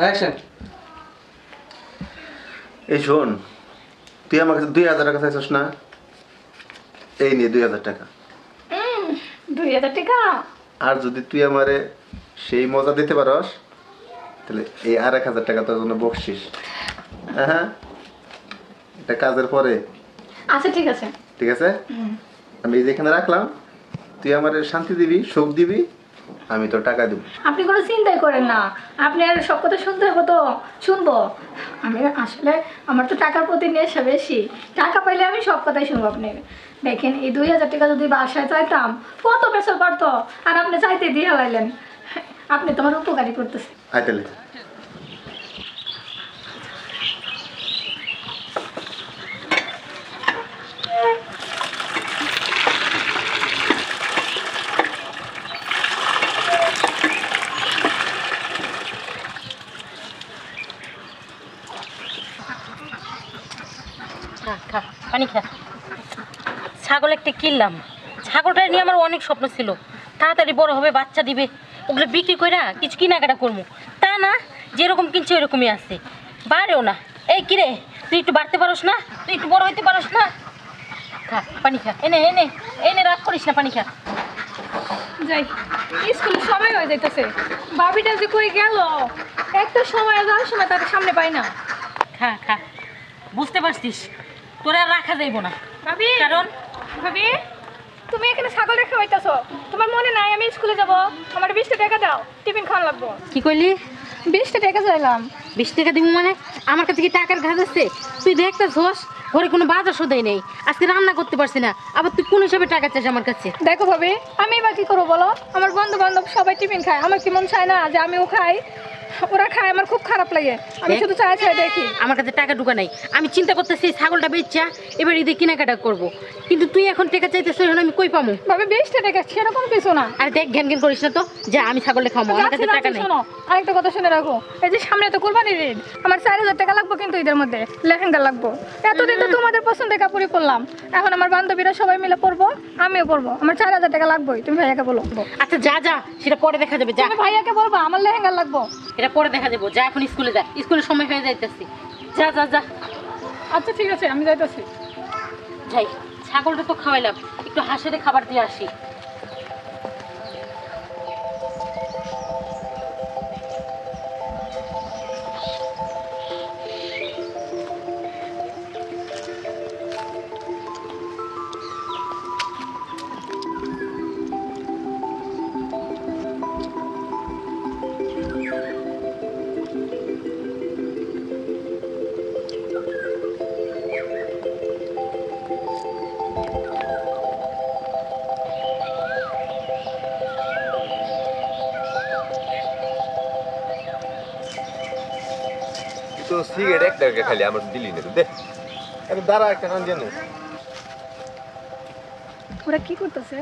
Action. এই শোন, তুই আমার কাছে 2000 টাকা চাইছিস না? এই নিয়ে 2000 টাকা। 2000 টাকা? আর যদি তুই আমারে সেই মজা দিতে পারস তাহলে এই 1000 টাকা তোর জন্য বকশিস। হ্যাঁ, এটা কাজের পরে। আচ্ছা ঠিক আছে। ঠিক আছে, আমি এই যেখানে রাখলাম, তুই আমারে শান্তি দিবি, সুখ দিবি, আমি তোর টাকা দেবো। আপনি কোনো চিন্তাই করেন না, আপনি আর সব কথা শুনতে হবে তো শুনবো। আমি আসলে আমার তো টাকার প্রতি নেশা বেশি, টাকা পাইলে আমি সব কথাই শুনবো। আপনি দেখেন, এই 2000 টাকা যদি বাসায় চাইতাম কত পেশা পারতো, আর আপনি চাইতে দিয়ে হারাইলেন। আপনি তোমার উপকারী করতেছেন। আয় তাহলে। খা পানি খা। ছাগল একটা কিনলাম, ছাগলটা নিয়ে আমার অনেক স্বপ্ন ছিল, তাড়াতাড়ি বড় হবে, বাচ্চা দিবে, ওগুলো বিক্রি করে কিছু কেনাকাটা করবো। তা না, যেরকম কিনছে ওইরকমই আছে, বাড়েও না। এই কিরে, তুই একটু বাড়তে পারোস না? তুই একটু বড় হইতে পারোস না? খা পানি খা, এনে এনে এনে রাগ করিস না, পানি খা। যাই, স্কুলের সময় হয়ে যাইতেছে, বাবিটা যে কই গেল, একটা সময় যাওয়ার সময় তাদের সামনে পাই না। খা খা, বুঝতে পারছিস তোরা আর রাখা যাইব না। ভাবি, কারণ ভাবি তুমি এখানে ছাগল রেখে হইতাছো, তোমার মনে নাই আমি স্কুলে যাব? আমার 20 টাকা দাও, টিফিন খাওয়া লাগবো। কি কইলি? 20 টাকা চাইলাম। 20 টাকা দিব মানে? আমার কাছে কি টাকার ঘাট আছে? তুই দেখতেছস ঘরে কোনো বাজার সদাই নেই, আজকে রান্না করতে পারছি না, আবার তুই কোন হিসাবে টাকা চাস আমার কাছে? দেখো ভাবি, আমি এবার কি করবো বলো? আমার বন্ধু বান্ধব সবাই টিফিন খায়, আমার কি মন চায় না যে আমিও খাই? ওরা খায়, আমার খুব খারাপ লাগে, আমি শুধু চাই চাই দেখি। আমার কাছে টাকা ঢুকা নাই, আমি চিন্তা করতেছি ছাগলটা বেচা এবার ঈদে কেনাকাটা করব, কিন্তু তুই এখন টাকা চাইতেছ, এখন আমি কই পামু? ভাবি 20 টাকা সেরকম কিছু না। আর দেখ, জ্ঞান জ্ঞান করিস না তো, যা আমি ছাগলটা খাবো, আমার কাছে টাকা নেই। শোনো, আরেকটা কথা শুনে রাখো, এই যে সামনে তো কুরবানির ঈদ, আমার 4000 টাকা লাগবে কিন্তু ঈদের মধ্যে লেহেঙ্গা লাগবে। এতদিন তো তোমাদের পছন্দের কাপড়ই পরলাম, এখন আমার বান্ধবীরা সবাই মিলে পরবো, আমিও পরবো, আমার 4000 টাকা লাগবেই। তুমি ভাইয়াকে বলো। আচ্ছা যা যা, সেটা পরে দেখা যাবে, যা। তুমি ভাইয়াকে বলবা আমার লেহেঙ্গা লাগবে। এটা পরে দেখা যাবে, যা এখন স্কুলে যা, স্কুলের সময় হয়ে যাইতেছি, যা যা যা। আচ্ছা ঠিক আছে, আমি যাইতেছি। যাই, ছাগলটা তো খাওয়াইলাম, একটু হাঁসেরে খাবার দিয়ে আসি। তো সিগারেট একটা খালি আমার দিলি না তো দে। আরে দাঁড়া, একটা কান জানো। ওরা কি করতেছে?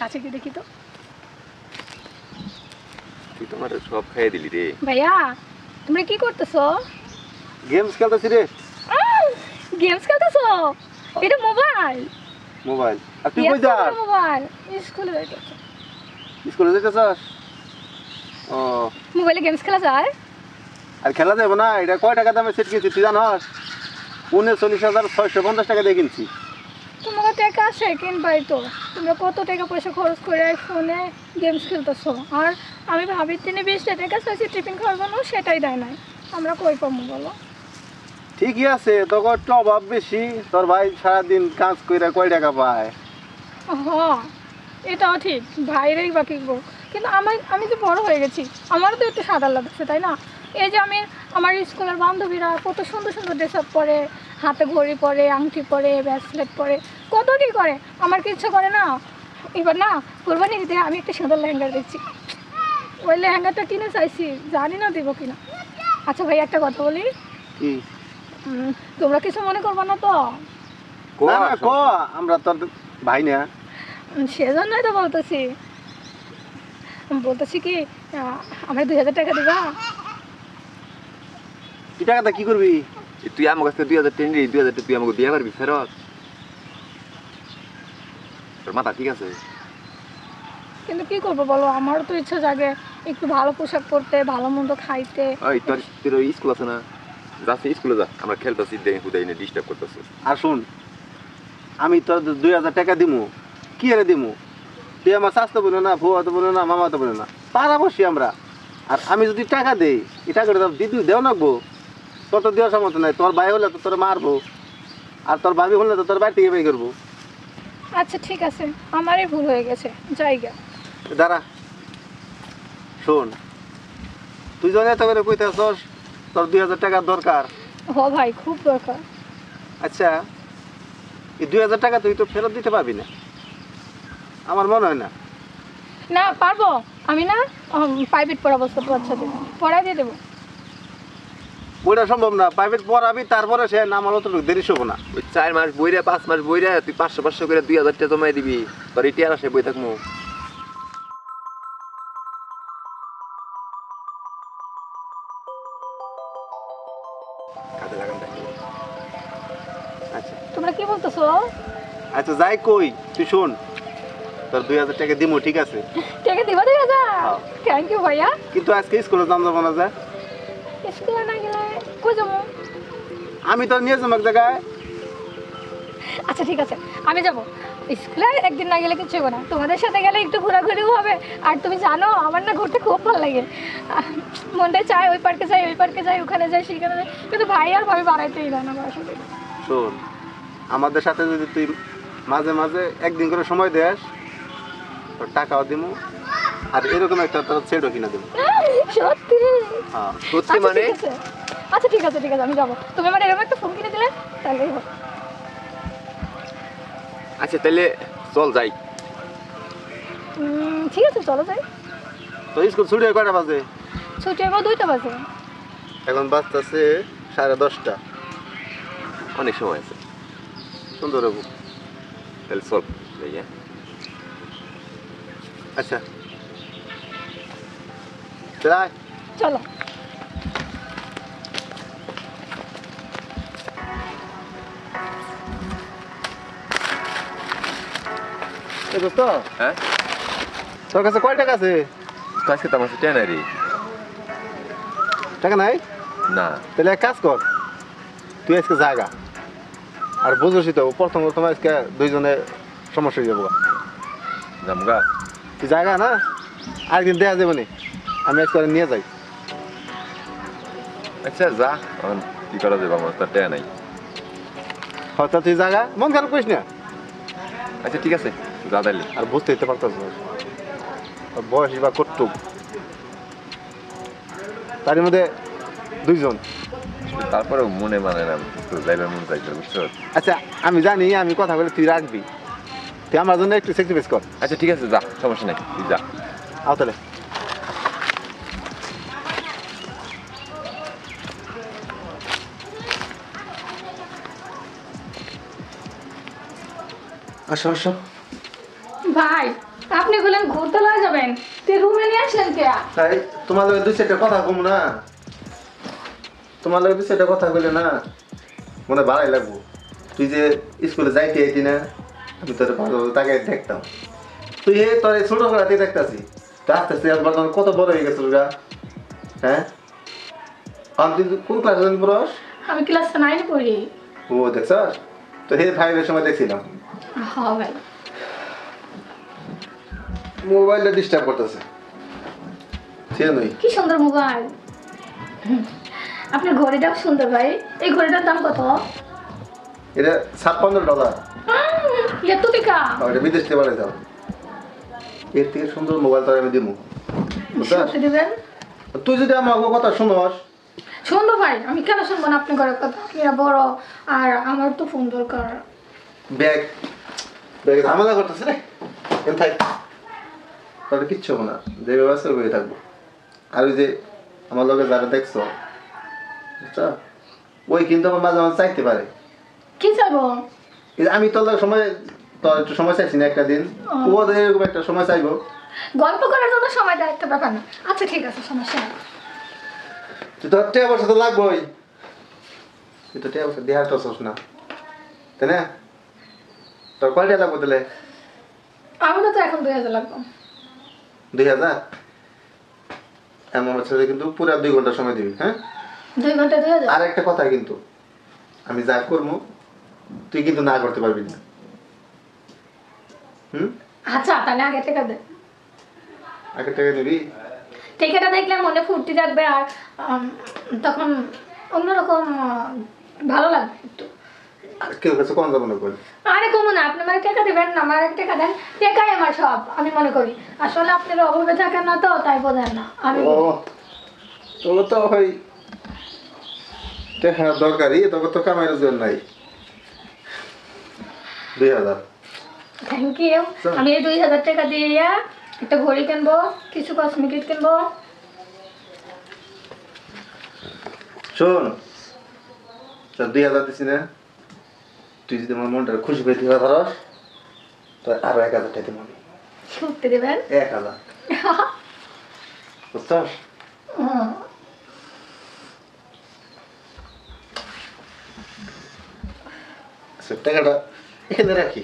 কাছে গিয়ে দেখি তো। তুই তো আমার সব খাইয়ে দিলি রে। ভাইয়া, তোমরা কি করতেছো? গেমস খেলতেছি রে। গেমস খেলতেছো? এটা মোবাইল। মোবাইল? আর তুই কই যাস? মোবাইল স্কুলে যাইতেছো? স্কুলে যাইতেছস? ও, মোবাইলে গেমস খেলা যায়? আর খেলা যাবে না? এটা কয় টাকা দামে সেট কিনছি তুই জানস? 39,650 টাকা দিয়ে কিনছি। তোমার টাকা আছে কিনবাই তো, তোমরা কত টাকা পয়সা খরচ করে ফোনে গেমস খেলতেছো, আর আমি ভাবি তিনি 20 টাকা চাইছি টিফিন খাওয়ার জন্য, সেটাই দেয় নাই। আমরা কই পাবো বলো? ঠিকই আছে, তোর একটু অভাব বেশি, তোর ভাই সারাদিন কাজ কইরা কয় টাকা পায়? হ্যাঁ, এটাও ঠিক, ভাইরাই বা কিনবো, কিন্তু আমি যে বড় হয়ে গেছি, আমারও তো একটু সাদা লাগছে তাই না? এই যে আমার স্কুলের বান্ধবীরা কত সুন্দর সুন্দর ড্রেস আপ পরে, হাতে ঘড়ি পরে, আংটি পরে, ব্রেসলেট পরে, কত কি করে, আমার কি ইচ্ছা করে না? এবার না কোরবানির ঈদে আমি একটা সুন্দর লেহেঙ্গা দেখছি, ওই লেহেঙ্গাটা কিনে চাইছি, জানি না দেবো কিনা। আচ্ছা ভাই, একটা কথা বলি, কি? তোমরা কিছু মনে করবো না তো? না না, ক, আমরা তোর ভাই না। সেজন্যই তো বলতেছি কি, আমার 2000 টাকা দিবা? এই টাকাটা কি করবি? তুই আমার কাছে 2000 টাকা নিলি, 2000 টাকা তুই আমাকে দিয়ে পারবি ফেরত? তোর মাথা ঠিক আছে? কিন্তু কি করবো বলো, আমারও তো ইচ্ছা জাগে একটু ভালো পোশাক পরতে, ভালো মন্দ খাইতে। ওই তোর স্কুল আছে না, যাচ্ছে স্কুলে যা, আমরা খেলতেছি দেখে হুদাই না ডিস্টার্ব করতেছে। আর শুন, আমি তো 2000 টাকা দিমু, কি এনে দিমু? তুই আমার স্বাস্থ্য বলে না, ভুয়া তো বলে না, মামা তো বলে না, পাড়া বসি আমরা। আর আমি যদি টাকা দেই, এই টাকাটা দিদি দেও নাকবো, তোর তো দেওয়ার সামর্থ্য নাই। তোর ভাই হলে তো তোর মারবো, আর তোর ভাবি হলে তো তোর বাড়ি থেকে বের করবো। আচ্ছা ঠিক আছে, আমারই ভুল হয়ে গেছে, জায়গা। দাঁড়া, শোন, তুই যখন এত করে কইতে আসস তোর 2000 টাকার দরকার, হ ভাই, খুব দরকার। আচ্ছা এই 2000 টাকা তুই তো ফেরত দিতে পারবি না, আমার মনে হয় না। না পারবো, আমি না প্রাইভেট পড়াবো ছোট বাচ্চাদের, পড়াই দিয়ে দেবো। ওইটা সম্ভব না, প্রাইভেট পড়াবি তারপরে সে নাম হলো তোর দেরি শোবো না। ওই 4 মাস বইরা 5 মাস বইরা তুই 500 করে 2000 টাকা জমাই দিবি, তোর এই টিয়ার আসে বই থাকবো। কাজে লাগান থাকবো। আচ্ছা তোমরা কি বলতেছো? আচ্ছা যাই কই, তুই শোন, তোর 2000 টাকা দিমু, ঠিক আছে? ঠিক আছে, দিবা, ঠিক আছে। থ্যাংক ইউ ভাইয়া। কিন্তু আজকে স্কুলে যাম যাবো না, যা। স্কুলে না গেলে কই যাবো? আমি তোর নিয়ে যাবো এক জায়গায়। আচ্ছা ঠিক আছে, আমি যাবো। স্কুলে একদিন না গেলে কিছু হবে না, তোমাদের সাথে গেলে একটু ঘোরাঘুরিও হবে। আর তুমি জানো আমার না ঘুরতে খুব ভালো লাগে, মনটা চায় ওই পার্কে যাই, ওই পার্কে যাই, ওখানে যাই, সেখানে যাই, কিন্তু ভাই আর ভাবি বাড়াইতেই দেয় না আমার সাথে। শোন, আমাদের সাথে যদি তুই মাঝে মাঝে একদিন করে সময় দেস, তোর টাকাও দিমু, আর এরকম একটা তোর সেটও কিনা দেবো। সত্যি? হ্যাঁ সত্যি আচ্ছা, মানে? ঠিক আছে। আচ্ছা ঠিক আছে, ঠিক আছে, আমি যাবো। তুমি আমার এরকম একটা ফোন কিনে দিলে তাহলেই হবে। আচ্ছা তাহলে চল যাই। ঠিক আছে, চলো যাই। তো স্কুল ছুটি হয় কয়টা বাজে? ছুটি হবে 2টা বাজে। এখন বাজতেছে 10:30। অনেক সময় আছে, সুন্দর হবো। তাহলে চল যাই। হ্যাঁ আচ্ছা চল, চলো। এই দোস্ত, হ্যাঁ তোর কাছে কয় টাকা আছে? তো আজকে তো আমার কাছে টেন রে। টাকা নাই? না তাহলে এক কাজ কর, তুই আজকে জায়গা, আর বুঝোসই তো প্রথম প্রথম আজকে দুইজনে সমস্যা হয়ে যাবো। জামগা। তুই জায়গা না, আরেকদিন দেয়া যাবে নি, আমি আজকে নিয়ে যাই। আচ্ছা যা, এখন কি করা যাবে, আমার তো টেন নাই। হয়তো তুই জায়গা, মন খারাপ করিস না। আচ্ছা ঠিক আছে, যা তাইলে। আর বুঝতে দিতে পারতাস না, বয়স বা কটুক, তার মধ্যে দুইজন। তারপরে মনে মানে না, তো যাইবার মন চাইছে, বুঝছো? আচ্ছা আমি জানি, আমি কথা বলে তুই রাখবি, তুই আমার জন্য একটু স্যাক্রিফাইস কর। আচ্ছা ঠিক আছে, যা, সমস্যা নাই, তুই যা। আও তাহলে। আসো আসো। ভাই, আপনি বললেন ঘুরতে লয়ে যাবেন, তুই রুমে নিয়ে আসলেন কে? তাই তোমার লগে দুই চারটা কথা কম না, তোমার লগে দুই চারটা কথা কইলে না মনে ভালোই লাগবো। তুই যে স্কুলে যাইতে আইতি না, আমি তোর ভালো তাকে দেখতাম, তুই তোর এই ছোট বেলাতেই দেখতাছি, তো আস্তে আস্তে একবার তখন কত বড় হয়ে গেছিল গা। হ্যাঁ আমি কিন্তু কোন ক্লাসে জানি পড়স? আমি ক্লাস 9 পড়ি। ও দেখছস, তো হে 5-এর সময় দেখছিলাম। হ্যাঁ ভাই। মোবাইলটা ডিস্টার্ব করতেছে, সে নই। কি সুন্দর মোবাইল, আপনার ঘড়িটাও সুন্দর ভাই। এই ঘড়িটার দাম কত? এটা $56। এত টাকা? এটা বিদেশ থেকে বানাই দাও, এর থেকে সুন্দর মোবাইল তো আমি দিবো। সত্যি দিবেন? তুই যদি আমার কথা শুনস। শুনবো ভাই, আমি কেন শুনবো না আপনি ঘরের কথা? আপনারা বড়, আর আমার তো ফোন দরকার। ব্যাগ ব্যাগ ঝামেলা করতেছে রে, কেন থাক, তাহলে কিচ্ছু হবো না, যে ব্যবস্থা করে থাকবো। আর ওই যে আমার লোকের যারা দেখছো, বুঝছো, ওই কিন্তু আমার মাঝে মাঝে চাইতে পারে। কি চাইবো? এই যে আমি তোর সময়, তোর একটু সময় চাইছি না একটা দিন, ও এরকম একটা সময় চাইবো। গল্প করার জন্য সময় দেয় একটা ব্যাপার না। আচ্ছা ঠিক আছে, সমস্যা নেই। তুই তোর টেয়া বসে তো লাগবোই, তুই তো টেয়া বসে দেহার টসস না, তাই না? তোর কয়টা লাগবো তাহলে? আমি তো এখন 2000 লাগবো। 2000 এমন হচ্ছে যে কিন্তু পুরো 2 ঘন্টা সময় দিবি, হ্যাঁ? 2 ঘন্টা 2000? আর একটা কথা কিন্তু, আমি যা করবো তুই কিন্তু না করতে পারবি না। আচ্ছা তাহলে আগে টাকা দে। আগে টাকা দিবি? টাকাটা দেখলে মনে ফুর্তি থাকবে আর তখন অন্যরকম ভালো লাগবে একটু। আর কেউ কাছে কোন যাবো না কই? আরে কমু না, আপনি মানে টাকা দিবেন না, আমার টাকা দেন, টাকাই আমার সব আমি মনে করি। আসলে আপনার অভাবে থাকেন না তো তাই বোঝেন না। আমি ও তোর তো হয় টাকা দরকারি, তবে তো কামাইয়ের জন্য নাই। 2000। Thank you. আমি এই 2000 টাকা দিয়ে একটা ঘড়ি কিনবো, কিছু কসমেটিক কিনবো। শোন, 2000 দিছি না, তুই যদি আমার মনটা খুশি পেয়ে দিতে পারস তো আরো 1000 টাকা দিব। সত্যি দেবেন? 1000 বুঝছস? টাকাটা এখানে রাখি।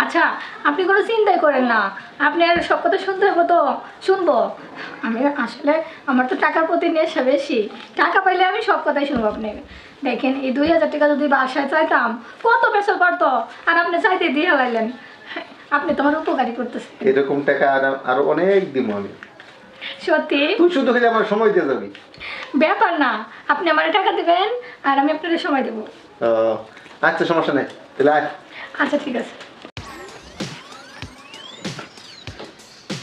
আচ্ছা আপনি কোনো চিন্তাই করেন না, আপনি আর সব কথা শুনতে হবে তো শুনবো। আমি আসলে আমার তো টাকার প্রতি নেশা বেশি, টাকা পাইলে আমি সব কথাই শুনবো। আপনি দেখেন এই 2000 টাকা যদি বাসায় চাইতাম কত পেছল পড়তো, আর আপনি চাইতে দিয়ে লাইলেন। আপনি তোমার উপকারী করতেছেন। এরকম টাকা আরো অনেক দিব আমি। সত্যি? তুই শুধু খালি আমার সময় দিয়ে যাবি। ব্যাপার না, আপনি আমার টাকা দিবেন আর আমি আপনাদের সময় দেবো। আচ্ছা সমস্যা নেই, তাহলে আয়। আচ্ছা ঠিক আছে।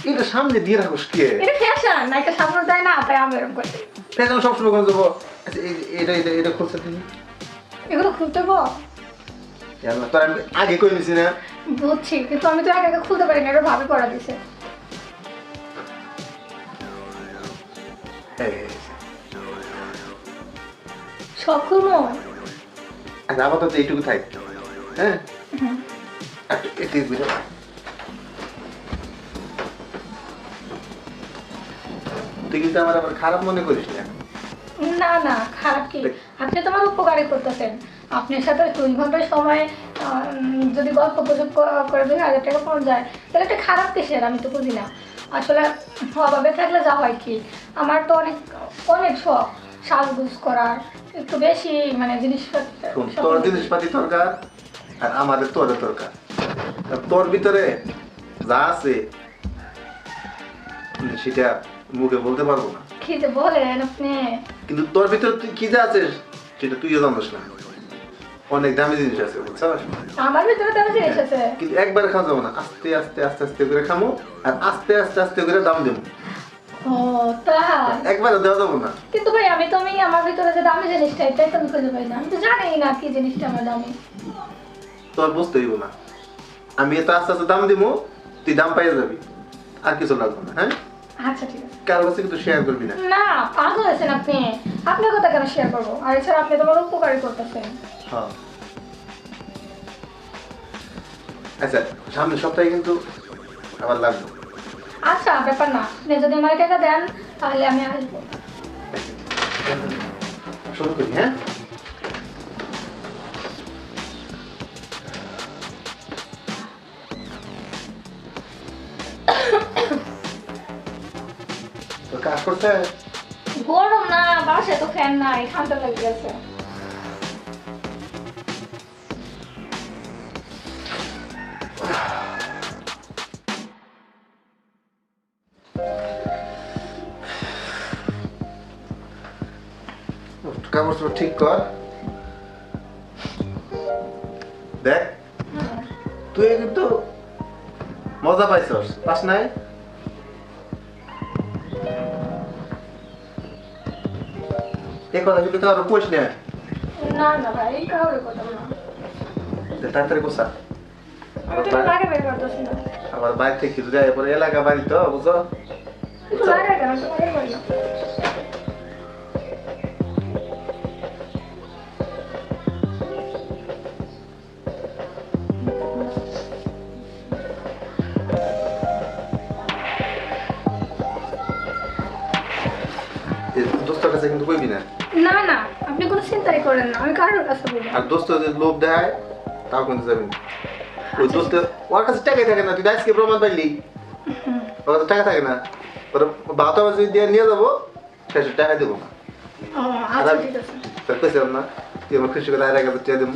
এটা সামনে দিয়ে রাখোস কি? এটা ফ্যাশন না, এটা সামনে দেয় না, তাই আমি এরকম করি। ফ্যাশন সবসময় করে যাবো। আচ্ছা এটা এটা এটা খুলছে তুমি? এগুলো খুলতে গো? তোর আমি আগে কই নিছি না? বুঝছি, কিন্তু আমি তো একা খুলতে পারি না, এটা ভাবে করা দিছে। সব খুলবো? আচ্ছা আপাতত এইটুকু থাক, হ্যাঁ? এটি বুঝে তুই কিন্তু আমার আবার খারাপ মনে করিস না। না না, খারাপ কি? আপনি তোমার উপকারই করতেছেন। আপনার সাথে 2 ঘন্টা সময় যদি গল্প গুজব করে 2000 টাকা পাওয়া যায় তাহলে এটা খারাপ কিসের? আমি তো বুঝি না। আসলে অভাবে থাকলে যা হয় কি, আমার তো অনেক অনেক শখ সাজগুজ করার, একটু বেশি মানে জিনিসপত্র। তোর জিনিসপাতি দরকার আর আমাদের তোর দরকার। তোর ভিতরে যা আছে সেটা মুখে বলতে পারবো না। কি যে বলেন আপনি? কিন্তু তোর ভিতরে তুই কি যা আছে সেটা তুইও জানিস না। অনেক দামি জিনিস আছে, বুঝছস? আমার ভিতরে তেমন জিনিস আছে, কিন্তু একবারে খাওয়া যাবো না, আস্তে আস্তে আস্তে আস্তে করে খামো আর আস্তে আস্তে আস্তে করে দাম দেবো। ও তা? একবারে দেওয়া যাবো না। কিন্তু ভাই আমি তো আমার ভিতরে যে দামি জিনিসটা এটাই তো আমি খুঁজে পাই না। আমি তো জানি না কি জিনিসটা আমার দামি। তোর বুঝতে হইব না, আমি তো আস্তে আস্তে দাম দিব, তুই দাম পাইয়ে যাবি, আর কিছু লাগবে না। হ্যাঁ আচ্ছা ঠিক আছে। কারো কাছে কিন্তু শেয়ার করবি না। না পাগল আছেন আপনি, আপনার কথা কেন শেয়ার করবো? আর এছাড়া আপনি তোমার উপকারী করতেছেন। হ্যাঁ আচ্ছা সামনের সপ্তাহে কিন্তু আবার লাগবে। আচ্ছা ব্যাপার না, আপনি যদি আমার টাকা দেন তাহলে আমি আসবো। শুরু করি, হ্যাঁ? তো কাজ করতে গরম না, বাসায় তো ফ্যান নাই, ঠান্ডা লেগে গেছে। কাপড় চোপড় ঠিক কর। দেখ তুই কিন্তু মজা পাইছস, পাস নাই? এই কথা কিন্তু কারো কোষ না। না না ভাই, কাউরে কথা না। তাড়াতাড়ি কোসা। আমি তো লাগে বের করতেছি না। আবার বাইরে থেকে যদি আয় পরে এলাকা বাড়ি তো বুঝো। একটু লাগে কেন? তো লাগে করি না। দোস্তর কাছে কিন্তু কইবি না। না না, আপনি কোনো চিন্তাই করেন না, আমি কারোর কাছে বলবো না। আর দোস্ত যদি লোভ দেয় তাও কিন্তু যাবি না। ওই দোস্ত ওর কাছে টাকাই থাকে না, তুই আজকে প্রমাণ পাইলি। ওর কাছে টাকা থাকে না, ওর বাবা যদি দিয়ে নিয়ে যাবো সেসব টাকা দেবো না। ও আচ্ছা ঠিক আছে। তোর কইছিলাম না তুই আমার খুশি করে 1,000 টাকা দেবো।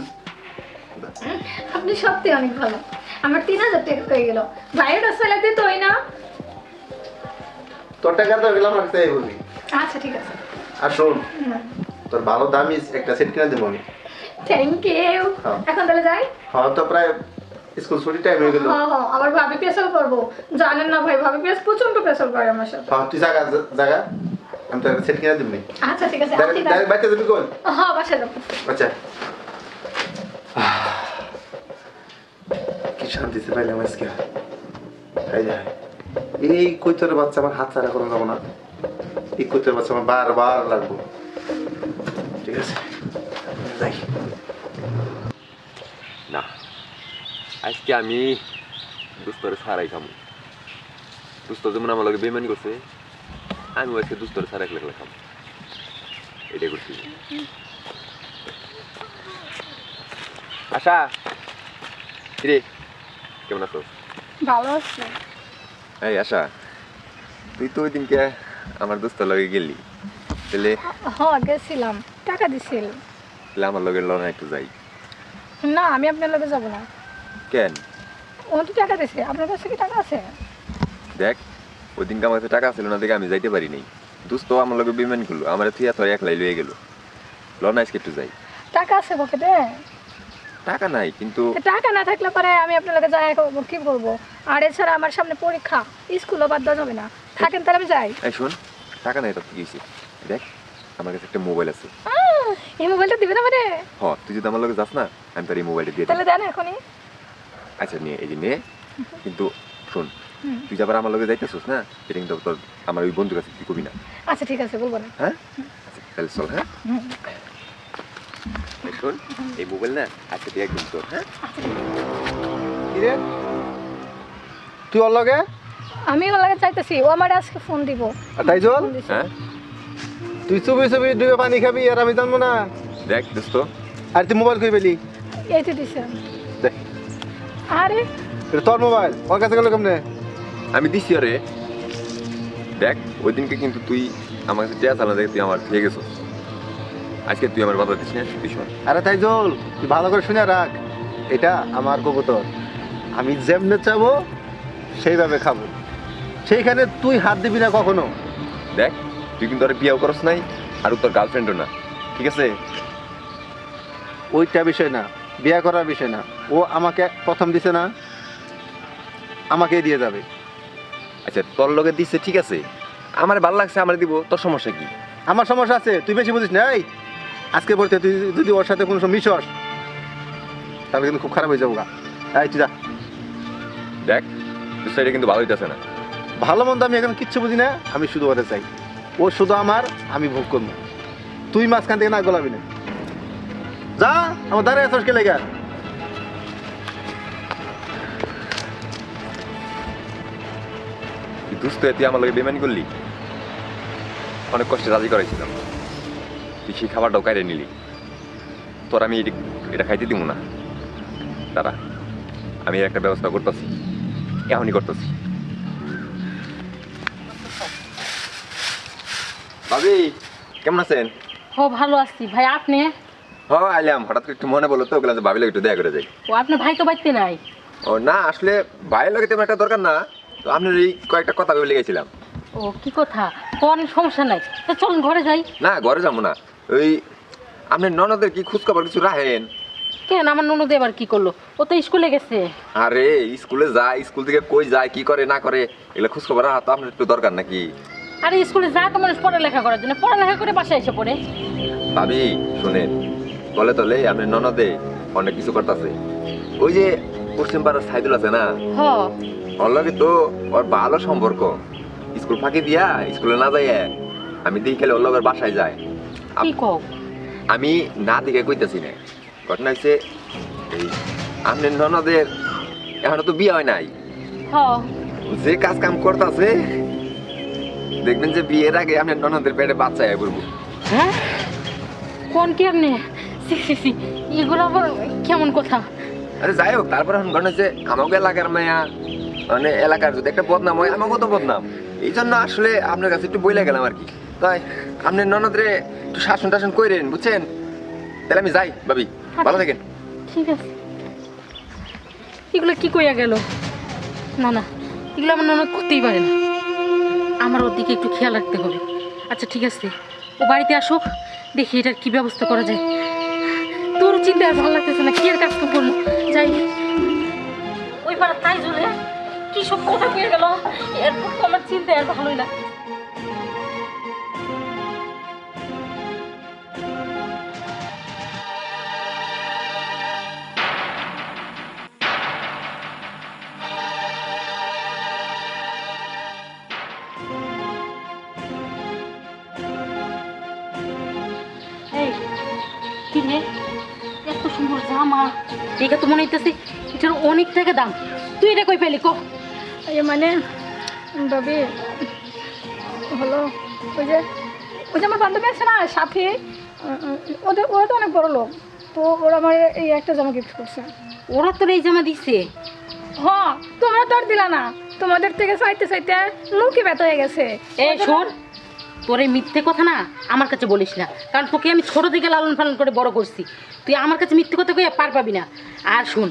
আপনি সত্যি অনেক ভালো। আমার 3,000 টাকা হয়ে গেল। ভাইয়ের রসগোল্লা দিতে হয় না? তোর টাকা তো গেলাম আমার কাছে বলবি। আচ্ছা ঠিক আছে। আর শোন, তোর ভালো দামি একটা সেট কিনে দেবো আমি। Thank you. হ্যাঁ। এখন তাহলে যাই। হ্যাঁ তো প্রায় স্কুল ছুটি টাইম হয়ে গেল। হ্যাঁ হ্যাঁ, আবার ভাবি পেশাল করবো। জানেন না ভাই, ভাবি পেশ প্রচন্ড পেশাল করে আমার সাথে। হ্যাঁ তুই জায়গা আমি তোর সেট কিনে দেবো। আচ্ছা ঠিক আছে। ডাইরেক্ট বাইতে যাবি কই? হ্যাঁ বাসা যাবো। আচ্ছা কি শান্তিতে পাইলাম আজকে। এই যায় এই কৈতরের বাচ্চা আমার হাত ছাড়া করে যাবো না। এই কৈতরের বাচ্চা আমার বারবার লাগবো। ঠিক আছে যাই। না, আজকে আমি দুস্তরে ছাড়াই খামু। দুস্ত যেমন আমার লগে বেইমানি করছে, আমি আজকে দুস্তরে ছাড়া একলা একলা খামু। এটাই করছি। আশা রে, কেমন আছো? ভালো আছে। এই আশা, তুই তো ওই দিনকে আমার দোস্তের লগে গেলি, তাহলে হ্যাঁ গেছিলাম, টাকা দিছিল। তাহলে আমার লগে লড়াই একটু যাই। না আমি আপনার লগে যাবো না। কেন? ও তো টাকা দিছে। আপনার কাছে কি টাকা আছে? দেখ, ওই দিনকে আমার কাছে টাকা ছিল না দেখে আমি যাইতে পারি নাই। দোস্ত আমার লগে বেইমানি করলো, আমার তুই এত একলাই লয়ে গেল। লড় না আজকে একটু যাই। টাকা আছে পকেটে? টাকা নাই কিন্তু টাকা না থাকলে পরে আমি আপনার লগে যাই কি করবো? আর এছাড়া আমার সামনে পরীক্ষা, স্কুলও বাদ দেওয়া যাবে না। থাকেন তাহলে আমি যাই। এই শোন, টাকা নাই তো কি হয়েছে? দেখ, আমার কাছে একটা মোবাইল আছে। এই মোবাইলটা দিবেন আমারে? হ, তুই যদি আমার লগে যাস না, আমি তোর এই মোবাইলটা দিয়ে তাহলে দিই। দেন এখনই। আচ্ছা নিয়ে এই যে নে, কিন্তু শোন, তুই যাবার আমার লগে যাইতেছিস না, এটা কিন্তু তোর আমার ওই বন্ধুর কাছে তুই কবি না। আচ্ছা ঠিক আছে, বলবো না। হ্যাঁ আচ্ছা তাহলে চল। হ্যাঁ এই শোন, এই মোবাইল না আজকে দিয়ে একদম তোর। হ্যাঁ কি রে তুই ওর লগে? আমি ওর লগে চাইতেছি, ও আমার আজকে ফোন দিব। আর তাই চল, ফোন দিছে। হ্যাঁ তুই চুপি চুপি ডুবে পানি খাবি আর আমি জানবো না। দেখ দোস্ত, আর তুই মোবাইল কই পেলি? এই তো দিছে। দেখ আরে এটা তোর মোবাইল, ওর কাছে গেল কেমনে? আমি দিছি আরে। দেখ, ওই দিনকে কিন্তু তুই আমার কাছে টেয়া চালা দেখে তুই আমার থেকে গেছিস। আজকে তুই আমার বাধা দিস না, তুই শোন। আরে তাই জল, তুই ভালো করে শুনে রাখ, এটা আমার কবুতর। আমি যেমনে চাবো সেইভাবে খাবো, সেইখানে তুই হাত দিবি না কখনো। দেখ, তুই কিন্তু আর বিয়েও করস নাই, আর তোর গার্লফ্রেন্ডও না, ঠিক আছে? ওইটা বিষয় না, বিয়ে করার বিষয় না। ও আমাকে প্রথম দিছে না, আমাকেই দিয়ে যাবে। আচ্ছা তোর লগে দিছে ঠিক আছে, আমার ভালো লাগছে, আমার দিব, তোর সমস্যা কি? আমার সমস্যা আছে, তুই বেশি বুঝিস না। এই আজকে বলতে তুই যদি ওর সাথে কোনো সময় মিশস তাহলে কিন্তু খুব খারাপ হয়ে যাবো গা। এই তুই যা। দেখ, তোর সাইডে কিন্তু ভালো হইতেছে না। ভালো মন্দ আমি এখন কিচ্ছু বুঝি না, আমি শুধু ওরে চাই। ও শুধু আমার, আমি ভোগ করবো। তুই মাঝখান থেকে না গোলাবি না। যা, আমার দাঁড়ায় আছিস কে লেগে? তুই দুস্থ তুই আমার লগে বেমানি করলি, অনেক কষ্টে রাজি করাইছিলাম, তুই সেই খাবারটাও কাইরে নিলি। তোর আমি এটা খাইতে দিব না। দাঁড়া, আমি একটা ব্যবস্থা করতেছি, এখনই করতেছি। ভাবি কেমন আছেন? ও ভালো আছি ভাই। আপনি? হ আইলাম, হঠাৎ করে একটু মনে বলো তো, ওগুলো ভাবিলে একটু দেখা করে যাই। ও আপনার ভাই তো বাড়িতে নাই। ও না, আসলে ভাইয়ের লগে তেমন একটা দরকার না, তো আপনার এই কয়েকটা কথা বলে গেছিলাম। ও কি কথা? অনেক সমস্যা নাই, তো চলুন ঘরে যাই। না ঘরে যাবো না, ওই আপনার ননদের কি খোঁজ খবর কিছু রাখেন? কেন, আমার ননদ এবার কি করলো? ও তো স্কুলে গেছে। আরে স্কুলে যায়, স্কুল থেকে কই যায়, কি করে না করে, এগুলো খোঁজ খবর রাখা তো আপনার একটু দরকার নাকি? আরে স্কুলে যা তো মানুষ পড়ালেখা করার জন্য, পড়ালেখা করে বাসায় এসে পড়ে। ভাবি শোনেন, বলে তলে আপনার ননদে অনেক কিছু করতেছে। ওই যে পশ্চিম পাড়ার সাইদুল আছে না, হ ওর লগে তো ওর ভালো সম্পর্ক। স্কুল ফাঁকি দিয়া স্কুলে না যাই, আমি দেখি খেলে ওর লগের বাসায় যায়। কি কও? আমি না দেখে কইতাছি না, ঘটনা হচ্ছে এই আপনার ননদের এখনো তো বিয়ে হয় নাই। হ যে কাজ কাম করতেছে দেখবেন যে বিয়ের আগে আপনার ননদের পেটে বাচ্চা আয় পড়বো। হ্যাঁ কোন কি আপনি? সি সি সি, এগুলো আবার কেমন কথা? আরে যাই হোক, তারপর এখন ঘটনা হচ্ছে আমাকে এলাকার মায়া মানে এলাকার যদি একটা বদনাম হয় আমাকেও তো বদনাম। এই জন্য আসলে আপনার কাছে একটু বইলা গেলাম আর কি। তাই আপনি ননদরে একটু শাসন টাসন কইরেন, বুঝছেন? তাহলে আমি যাই ভাবি, ভালো থাকেন। ঠিক আছে। এগুলো কি কইয়া গেল? না না, এগুলো আমার ননদ করতেই পারে না। আমার ওর দিকে একটু খেয়াল রাখতে হবে। আচ্ছা ঠিক আছে, ও বাড়িতে আসুক, দেখি এটার কি ব্যবস্থা করা যায়। তোর চিন্তা আর ভালো লাগতেছে না, কি আর কাজ তো করবো। যাই, ওই পাড়া তাই জুলে কি সব কথা কয়ে গেল, এরপর তো আমার চিন্তা আর ভালোই না। এই কি রে, এত সুন্দর জামা দেখে তো মনে হইতেছে এটার অনেক টাকা দাম। তুই এটা কই পেলি? মানে ভাবি হলো ওই যে আমার বান্ধবী আছে না সাথে, ওরা তো অনেক বড় লোক, তো ওরা আমার এই একটা জামা গিফট করছে। ওরা তোর এই জামা দিছে? হ্যাঁ, তোমরা তো আর দিলা না, তোমাদের থেকে চাইতে চাইতে লোকই ব্যথা হয়ে গেছে। এই শোন, তোর এই মিথ্যে কথা না আমার কাছে বলিস না, কারণ তোকে আমি ছোট থেকে লালন পালন করে বড় করছি। তুই আমার কাছে মিথ্যে কথা কইয়া পার পাবি না। আর শোন,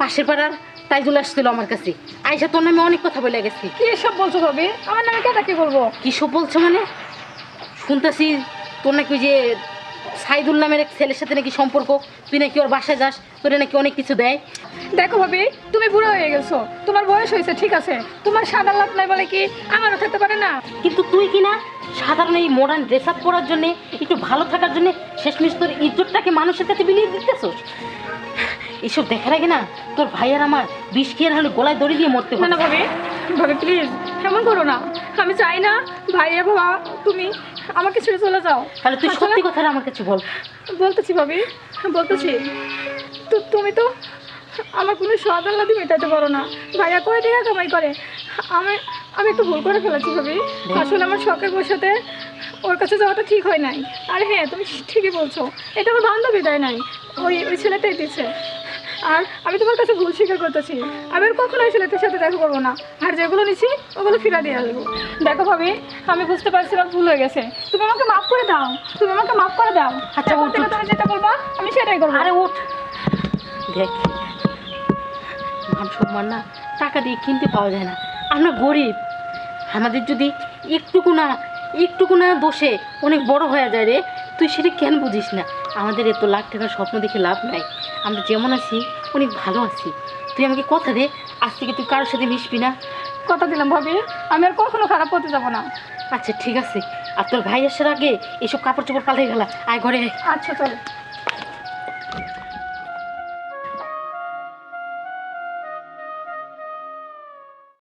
পাশের পাড়ার তাইজুল আসছিল আমার কাছে, আইসা তোর নামে অনেক কথা বলে গেছি। কি সব বলছো ভাবি? আমার নামে কেটা কি বলবো? কি সব বলছো মানে? শুনতেছি তোর নাকি ওই যে সাইদুল নামের এক ছেলের সাথে নাকি সম্পর্ক, তুই নাকি ওর বাসায় যাস, তোরে নাকি অনেক কিছু দেয়। দেখো ভাবি, তুমি বুড়ো হয়ে গেছো, তোমার বয়স হয়েছে ঠিক আছে, তোমার সাদা লাভ নাই বলে কি আমারও থাকতে পারে না? কিন্তু তুই কি না সাধারণ এই মডার্ন ড্রেস আপ করার জন্যে, একটু ভালো থাকার জন্যে শেষমেশ তোর ইজ্জতটাকে মানুষের কাছে বিলিয়ে দিতেছোস। এইসব দেখার আগে না তোর ভাই আর আমার বিষ খেয়ে হলে গলায় দড়ি দিয়ে মরতে হবে। না ভাবি, ভাবি প্লিজ এমন করো না, আমি চাই না ভাইয়া বাবা তুমি আমাকে ছেড়ে চলে যাও। তাহলে তুই আসলে- সত্যি কথাটা আমার কাছে বল। বলতেছি ভাবি, বলতেছি, তো তুমি তো আমার কোনো স্বাদ আহ্লাদই মেটাতে পারো না। ভাইয়া করে টাকা কামাই করে, আমি আমি একটু ভুল করে ফেলেছি ভাবি। আসলে আমার শখের বসাতে ওর কাছে যাওয়াটা ঠিক হয় নাই। আর হ্যাঁ, তুমি ঠিকই বলছো, এটা আমার বান্ধবী দেয় নাই, ওই ছেলেটাই দিচ্ছে। আর আমি তোমার কাছে ভুল স্বীকার করতেছি, আমি আর কখনো ওই ছেলেটার সাথে দেখা করবো না, আর যেগুলো নিচ্ছি ওগুলো ফিরা দিয়ে আসবো। দেখো ভাবি, আমি বুঝতে পারছি আমার ভুল হয়ে গেছে, তুমি আমাকে মাফ করে দাও, তুমি আমাকে মাফ করে দাও। আচ্ছা, এখন উঠ, থেকে উঠ। তুমি যেটা বলবা আমি সেটাই করবো। আরে উঠ, দেখ মান সম্মান না টাকা দিয়ে কিনতে পাওয়া যায় না। আমরা গরিব, আমাদের যদি একটুকু না দোষে অনেক বড় হয়ে যায় রে, তুই সেটা কেন বুঝিস না? আমাদের এত লাখ টাকার স্বপ্ন দেখে লাভ নাই, আমরা যেমন আছি অনেক ভালো আছি। তুই আমাকে কথা দে, আজ থেকে তুই কারোর সাথে মিশবি না। কথা দিলাম ভাবি, আমি আর কখনো খারাপ করতে যাবো না। আচ্ছা ঠিক আছে, আর তোর ভাই আসার আগে এসব কাপড় চোপড় পাল্টে গেলা, আয় ঘরে আয়। আচ্ছা চলো।